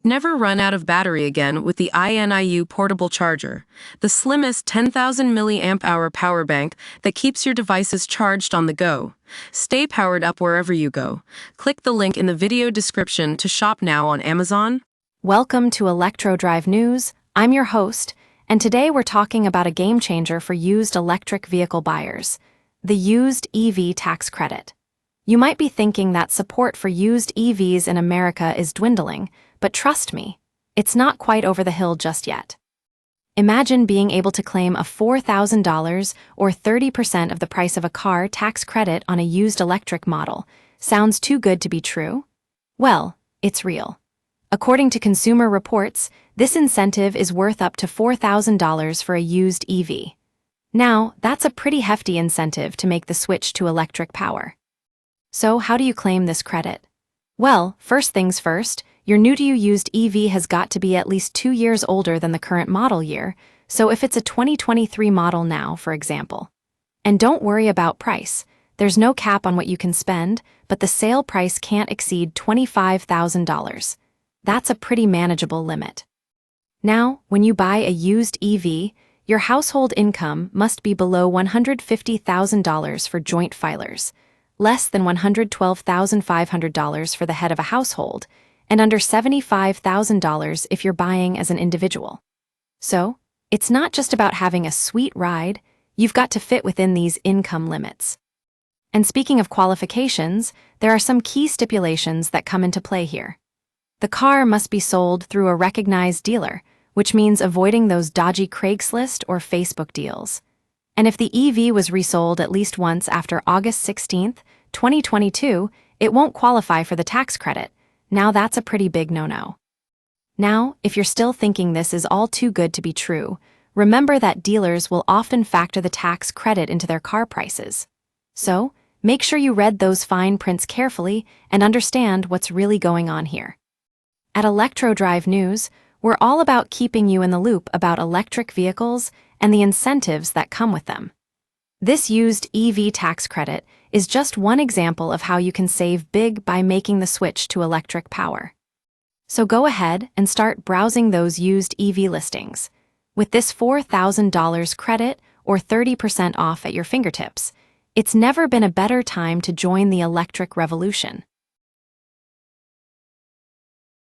Never run out of battery again with the INIU portable charger, the slimmest 10,000 milliamp hour power bank that keeps your devices charged on the go. Stay powered up wherever you go. Click the link in the video description to shop now on Amazon. Welcome to ElectroDrive News. I'm your host, and today we're talking about a game changer for used electric vehicle buyers, the used EV tax credit. You might be thinking that support for used EVs in America is dwindling, but trust me, it's not quite over the hill just yet. Imagine being able to claim a $4,000 or 30% of the price of a car tax credit on a used electric model. Sounds too good to be true? Well, it's real. According to Consumer Reports, this incentive is worth up to $4,000 for a used EV. Now, that's a pretty hefty incentive to make the switch to electric power. So, how do you claim this credit? Well, first things first, your new-to-you used EV has got to be at least 2 years older than the current model year, so if it's a 2023 model now, for example. And don't worry about price. There's no cap on what you can spend, but the sale price can't exceed $25,000. That's a pretty manageable limit. Now, when you buy a used EV, your household income must be below $150,000 for joint filers, less than $112,500 for the head of a household, and under $75,000 if you're buying as an individual. So, it's not just about having a sweet ride, you've got to fit within these income limits. And speaking of qualifications, there are some key stipulations that come into play here. The car must be sold through a recognized dealer, which means avoiding those dodgy Craigslist or Facebook deals. And if the EV was resold at least once after August 16, 2022, it won't qualify for the tax credit. Now that's a pretty big no-no. Now, if you're still thinking this is all too good to be true, remember that dealers will often factor the tax credit into their car prices. So, make sure you read those fine prints carefully and understand what's really going on here. At ElectroDrive News, we're all about keeping you in the loop about electric vehicles and the incentives that come with them. This used EV tax credit is just one example of how you can save big by making the switch to electric power. So go ahead and start browsing those used EV listings. With this $4,000 credit or 30% off at your fingertips, it's never been a better time to join the electric revolution.